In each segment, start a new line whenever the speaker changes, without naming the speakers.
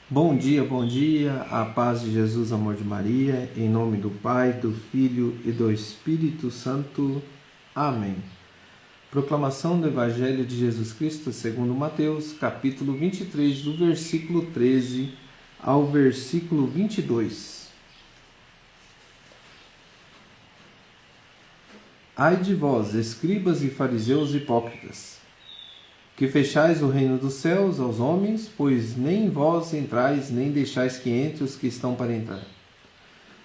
Bom dia, a paz de Jesus, amor de Maria, em nome do Pai, do Filho e do Espírito Santo. Amém. Proclamação do Evangelho de Jesus Cristo segundo Mateus, capítulo 23, do versículo 13 ao versículo 22. Ai de vós, escribas e fariseus hipócritas, que fechais o reino dos céus aos homens, pois nem vós entrais, nem deixais que entre os que estão para entrar.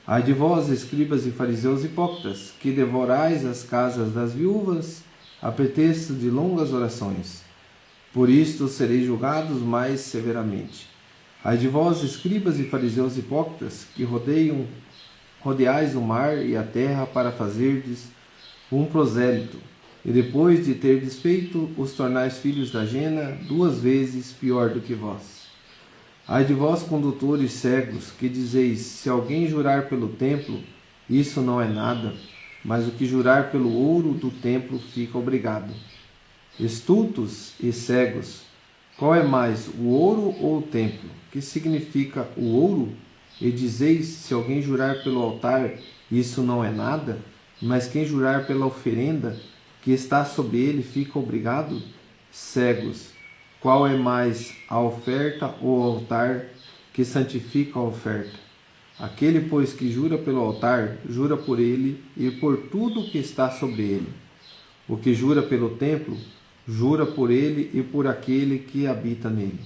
Ai de vós, escribas e fariseus hipócritas, que devorais as casas das viúvas, a pretexto de longas orações. Por isto sereis julgados mais severamente. Ai de vós, escribas e fariseus hipócritas, que rodeais o mar e a terra para fazerdes um prosélito, e depois de ter desfeito, os tornais filhos da hiena, 2 vezes pior do que vós. Ai de vós, condutores cegos, que dizeis, se alguém jurar pelo templo, isso não é nada, mas o que jurar pelo ouro do templo fica obrigado. Estultos e cegos, qual é mais, o ouro ou o templo? Que significa o ouro? E dizeis, se alguém jurar pelo altar, isso não é nada, mas quem jurar pela oferenda que está sobre ele fica obrigado? Cegos, qual é mais, a oferta ou o altar que santifica a oferta? Aquele, pois, que jura pelo altar, jura por ele e por tudo que está sobre ele. O que jura pelo templo, jura por ele e por aquele que habita nele.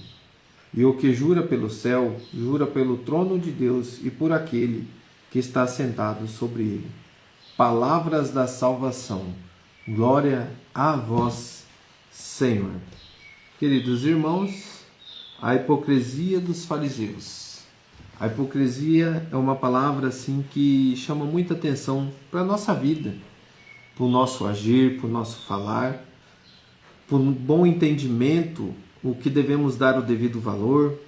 E o que jura pelo céu, jura pelo trono de Deus e por aquele que está sentado sobre ele. Palavras da salvação. Glória a vós, Senhor. Queridos irmãos, a hipocrisia dos fariseus. A hipocrisia é uma palavra assim que chama muita atenção para a nossa vida, para o nosso agir, para o nosso falar, para um bom entendimento, o que devemos dar o devido valor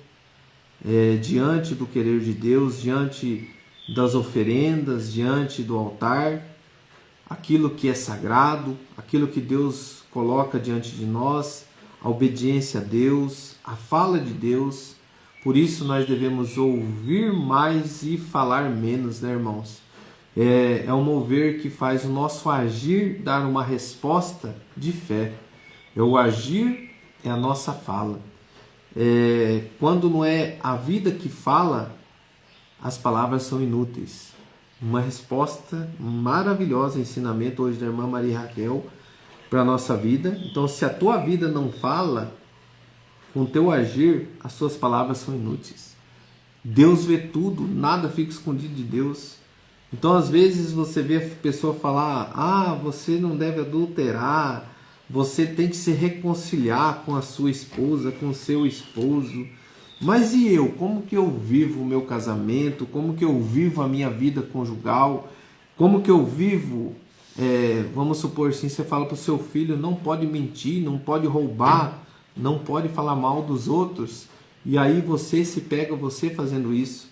diante do querer de Deus, diante das oferendas, diante do altar, aquilo que é sagrado, aquilo que Deus coloca diante de nós, a obediência a Deus, a fala de Deus. Por isso nós devemos ouvir mais e falar menos, né, irmãos? É um mover que faz o nosso agir dar uma resposta de fé. O agir é a nossa fala. Quando não é a vida que fala, as palavras são inúteis. Uma resposta maravilhosa, ensinamento hoje da irmã Maria Raquel para a nossa vida. Então, se a tua vida não fala, com o teu agir, as suas palavras são inúteis. Deus vê tudo, nada fica escondido de Deus. Então, às vezes, você vê a pessoa falar, você não deve adulterar, você tem que se reconciliar com a sua esposa, com o seu esposo. Mas e eu? Como que eu vivo o meu casamento? Como que eu vivo a minha vida conjugal? Como que eu vivo, vamos supor assim, você fala para o seu filho, não pode mentir, não pode roubar, não pode falar mal dos outros. E aí você se pega, você fazendo isso.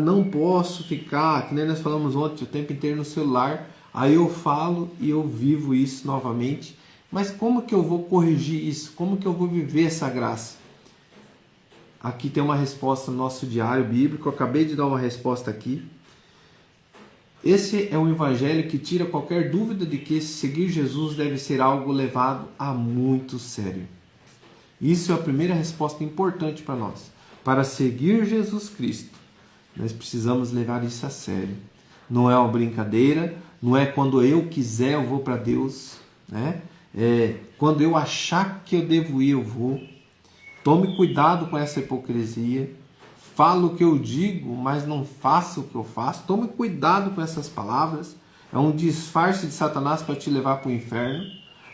Não posso ficar, que nem nós falamos ontem, o tempo inteiro no celular. Aí eu falo e eu vivo isso novamente. Mas como que eu vou corrigir isso? Como que eu vou viver essa graça? Aqui tem uma resposta no nosso diário bíblico, eu acabei de dar uma resposta aqui. Esse é um evangelho que tira qualquer dúvida de que seguir Jesus deve ser algo levado a muito sério. Isso é a primeira resposta importante para nós. Para seguir Jesus Cristo, nós precisamos levar isso a sério. Não é uma brincadeira, não é quando eu quiser eu vou para Deus, né? Quando eu achar que eu devo ir, eu vou. Tome cuidado com essa hipocrisia. Falo o que eu digo, mas não faço o que eu faço. Tome cuidado com essas palavras. É um disfarce de Satanás para te levar para o inferno,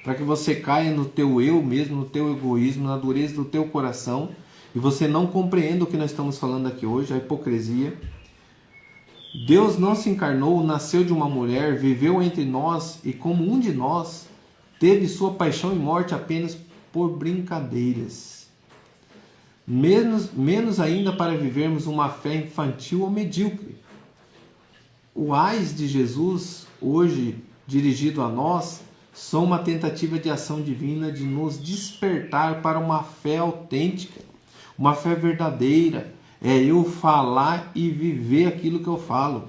para que você caia no teu eu mesmo, no teu egoísmo, na dureza do teu coração, e você não compreenda o que nós estamos falando aqui hoje, a hipocrisia. Deus não se encarnou, nasceu de uma mulher, viveu entre nós e como um de nós, teve sua paixão e morte apenas por brincadeiras. Menos ainda para vivermos uma fé infantil ou medíocre. O ais de Jesus, hoje dirigido a nós, são uma tentativa de ação divina de nos despertar para uma fé autêntica, uma fé verdadeira, É eu falar e viver aquilo que eu falo.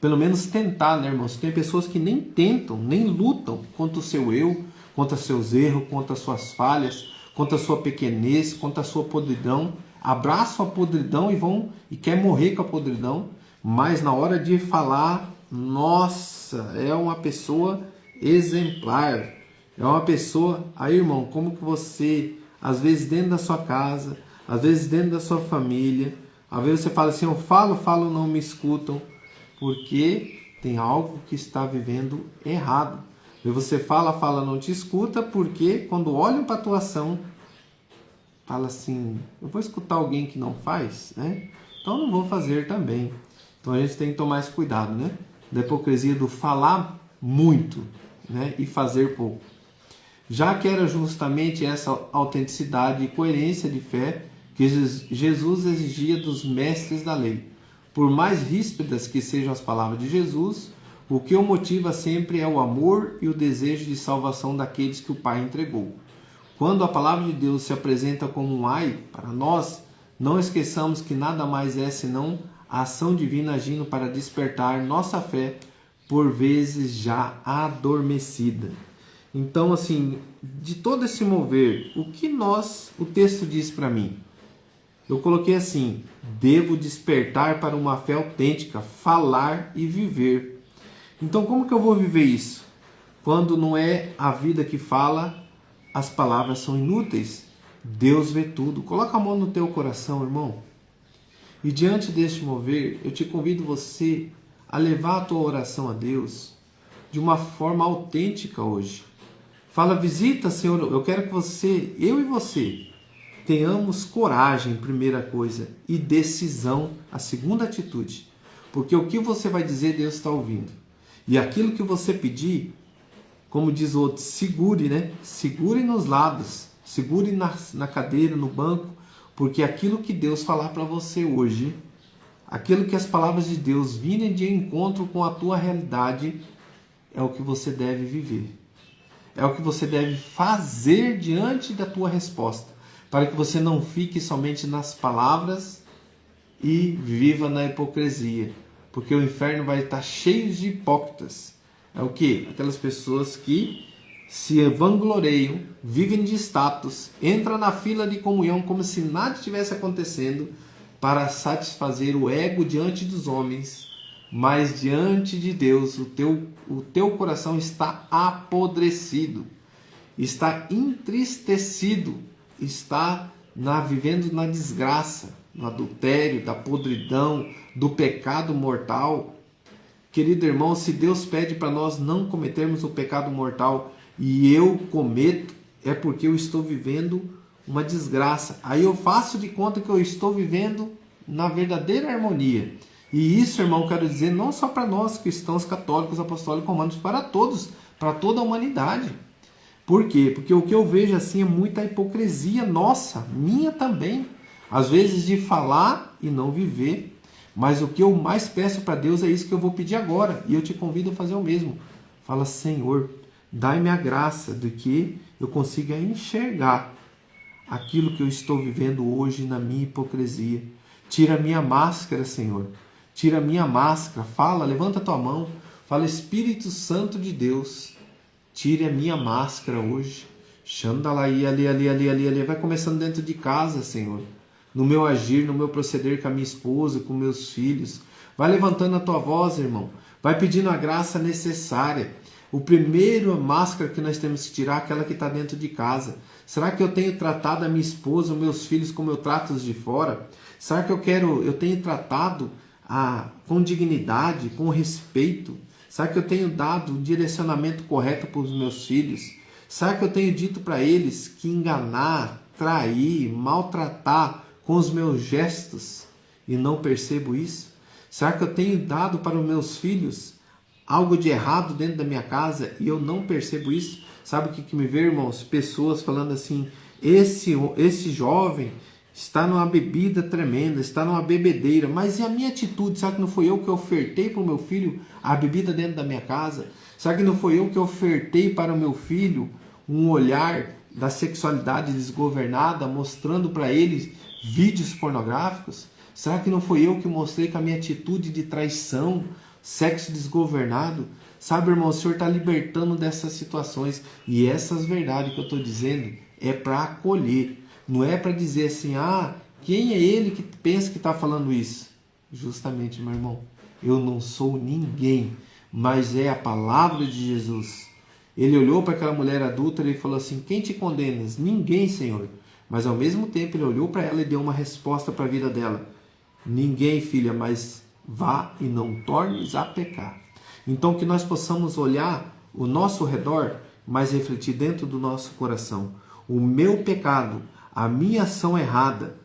Pelo menos tentar, né, irmãos? Tem pessoas que nem tentam, nem lutam contra o seu eu, contra seus erros, contra suas falhas, contra a sua pequenez, contra a sua podridão. Abraçam a podridão e quer morrer com a podridão. Mas na hora de falar, nossa, é uma pessoa exemplar. É uma pessoa... Aí, irmão, como que você, às vezes dentro da sua casa, às vezes dentro da sua família, às vezes você fala assim, eu falo, não me escutam, porque tem algo que está vivendo errado. E você fala, não te escuta, porque quando olham para a tua ação, fala assim, eu vou escutar alguém que não faz, né? Então não vou fazer também. Então a gente tem que tomar esse cuidado, né? Da hipocrisia do falar muito, né? E fazer pouco. Já que era justamente essa autenticidade e coerência de fé que Jesus exigia dos mestres da lei. Por mais ríspidas que sejam as palavras de Jesus, o que o motiva sempre é o amor e o desejo de salvação daqueles que o Pai entregou. Quando a palavra de Deus se apresenta como um ai para nós, não esqueçamos que nada mais é senão a ação divina agindo para despertar nossa fé, por vezes já adormecida. Então, assim, de todo esse mover, o texto diz para mim? Eu coloquei assim, devo despertar para uma fé autêntica, falar e viver. Então, como que eu vou viver isso? Quando não é a vida que fala, as palavras são inúteis. Deus vê tudo. Coloca a mão no teu coração, irmão. E diante deste mover, eu te convido você a levar a tua oração a Deus de uma forma autêntica hoje. Fala, visita, Senhor, eu quero que você, eu e você, tenhamos coragem, primeira coisa, e decisão, a segunda atitude. Porque o que você vai dizer, Deus está ouvindo. E aquilo que você pedir, como diz o outro, segure, né? Segure nos lados, segure na cadeira, no banco, porque aquilo que Deus falar para você hoje, aquilo que as palavras de Deus virem de encontro com a tua realidade, é o que você deve viver. É o que você deve fazer diante da tua resposta, para que você não fique somente nas palavras e viva na hipocrisia, porque o inferno vai estar cheio de hipócritas. É o que? Aquelas pessoas que se vangloriam, vivem de status, entram na fila de comunhão como se nada estivesse acontecendo para satisfazer o ego diante dos homens, mas diante de Deus o teu coração está apodrecido, está entristecido, está vivendo na desgraça, no adultério, da podridão, do pecado mortal. Querido irmão, se Deus pede para nós não cometermos o pecado mortal e eu cometo, é porque eu estou vivendo uma desgraça. Aí eu faço de conta que eu estou vivendo na verdadeira harmonia. E isso, irmão, quero dizer, não só para nós cristãos católicos, apostólicos, romanos, para todos, para toda a humanidade. Por quê? Porque o que eu vejo assim é muita hipocrisia nossa, minha também. Às vezes de falar e não viver. Mas o que eu mais peço para Deus é isso que eu vou pedir agora. E eu te convido a fazer o mesmo. Fala, Senhor, dai-me a graça de que eu consiga enxergar aquilo que eu estou vivendo hoje na minha hipocrisia. Tira a minha máscara, Senhor. Tira a minha máscara. Fala, levanta a tua mão. Fala, Espírito Santo de Deus. Tire a minha máscara hoje. Xandalaí, ali. Vai começando dentro de casa, Senhor. No meu agir, no meu proceder com a minha esposa, com meus filhos. Vai levantando a tua voz, irmão. Vai pedindo a graça necessária. O primeiro máscara que nós temos que tirar é aquela que está dentro de casa. Será que eu tenho tratado a minha esposa, os meus filhos como eu trato os de fora? Será que eu tenho tratado com dignidade, com respeito? Será que eu tenho dado o direcionamento correto para os meus filhos? Será que eu tenho dito para eles que enganar, trair, maltratar com os meus gestos e não percebo isso? Será que eu tenho dado para os meus filhos algo de errado dentro da minha casa e eu não percebo isso? Sabe o que me vê, irmãos? Pessoas falando assim, esse jovem está numa bebida tremenda, está numa bebedeira, mas e a minha atitude? Será que não foi eu que ofertei para o meu filho a bebida dentro da minha casa? Será que não foi eu que ofertei para o meu filho um olhar da sexualidade desgovernada, mostrando para ele vídeos pornográficos? Será que não foi eu que mostrei com a minha atitude de traição, sexo desgovernado? Sabe, irmão, o Senhor está libertando dessas situações. E essas verdades que eu estou dizendo é para acolher. Não é para dizer assim, quem é ele que pensa que está falando isso? Justamente, meu irmão, eu não sou ninguém, mas é a palavra de Jesus. Ele olhou para aquela mulher adúltera e falou assim, quem te condenas? Ninguém, Senhor. Mas ao mesmo tempo ele olhou para ela e deu uma resposta para a vida dela. Ninguém, filha, mas vá e não tornes a pecar. Então que nós possamos olhar o nosso redor, mas refletir dentro do nosso coração. O meu pecado, a minha ação errada,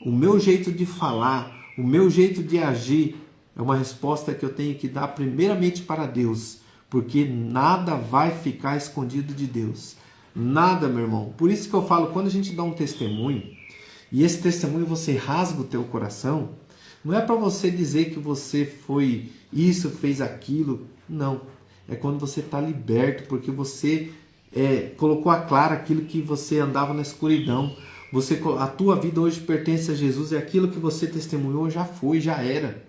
o meu jeito de falar, o meu jeito de agir, é uma resposta que eu tenho que dar primeiramente para Deus, porque nada vai ficar escondido de Deus. Nada, meu irmão. Por isso que eu falo, quando a gente dá um testemunho, e esse testemunho você rasga o teu coração, não é para você dizer que você foi isso, fez aquilo. Não. É quando você está liberto, porque você colocou a clara aquilo que você andava na escuridão. A tua vida hoje pertence a Jesus, e aquilo que você testemunhou já foi, já era.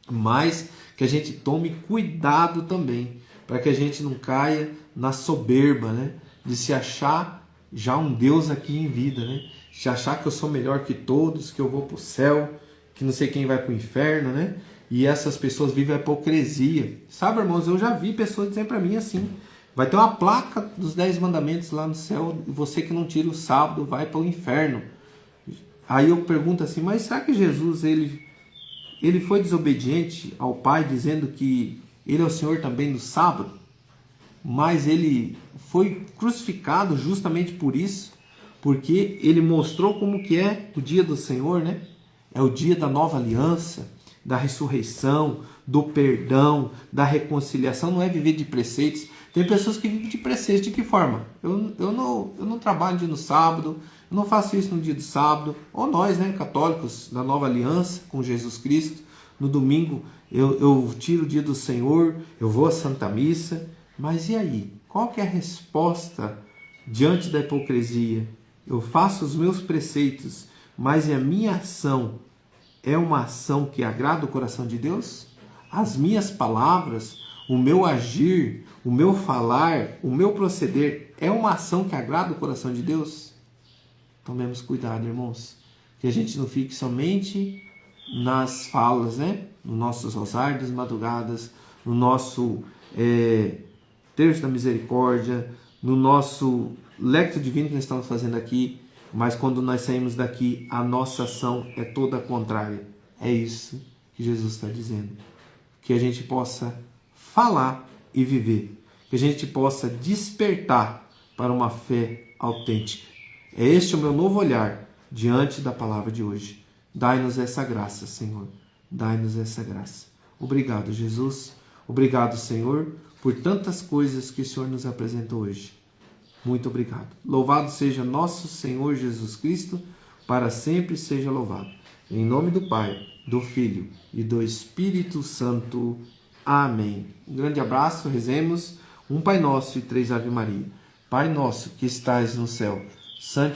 Mas que a gente tome cuidado também, para que a gente não caia na soberba, né? De se achar já um Deus aqui em vida, né? De achar que eu sou melhor que todos, que eu vou para o céu, que não sei quem vai para o inferno, né? E essas pessoas vivem a hipocrisia. Sabe, irmãos, eu já vi pessoas dizendo para mim assim, vai ter uma placa dos 10 mandamentos lá no céu, e você que não tira o sábado vai para o inferno. Aí eu pergunto assim, mas será que Jesus, ele foi desobediente ao Pai, dizendo que ele é o Senhor também do sábado? Mas ele foi crucificado justamente por isso, porque ele mostrou como que é o dia do Senhor, né? É o dia da nova aliança, da ressurreição, do perdão, da reconciliação. Não é viver de preceitos. Tem pessoas que vivem de preceitos. De que forma? Eu não trabalho dia no sábado, eu não faço isso no dia do sábado. Ou nós, né, católicos da nova aliança com Jesus Cristo, no domingo eu tiro o dia do Senhor, eu vou à Santa Missa. Mas e aí? Qual que é a resposta diante da hipocrisia? Eu faço os meus preceitos, mas a minha ação é uma ação que agrada o coração de Deus? As minhas palavras, o meu agir, o meu falar, o meu proceder é uma ação que agrada o coração de Deus? Tomemos cuidado, irmãos, que a gente não fique somente nas falas, né? No nossos rosários das madrugadas, no nosso Terço da Misericórdia, no nosso Lectio Divino que nós estamos fazendo aqui, mas quando nós saímos daqui, a nossa ação é toda contrária. É isso que Jesus está dizendo. Que a gente possa falar e viver. Que a gente possa despertar para uma fé autêntica. É este o meu novo olhar diante da palavra de hoje. Dai-nos essa graça, Senhor. Dai-nos essa graça. Obrigado, Jesus. Obrigado, Senhor, por tantas coisas que o Senhor nos apresentou hoje. Muito obrigado. Louvado seja nosso Senhor Jesus Cristo, para sempre seja louvado. Em nome do Pai, do Filho e do Espírito Santo. Amém. Um grande abraço, rezemos um Pai Nosso e 3 Ave Maria. Pai nosso que estais no céu, santificado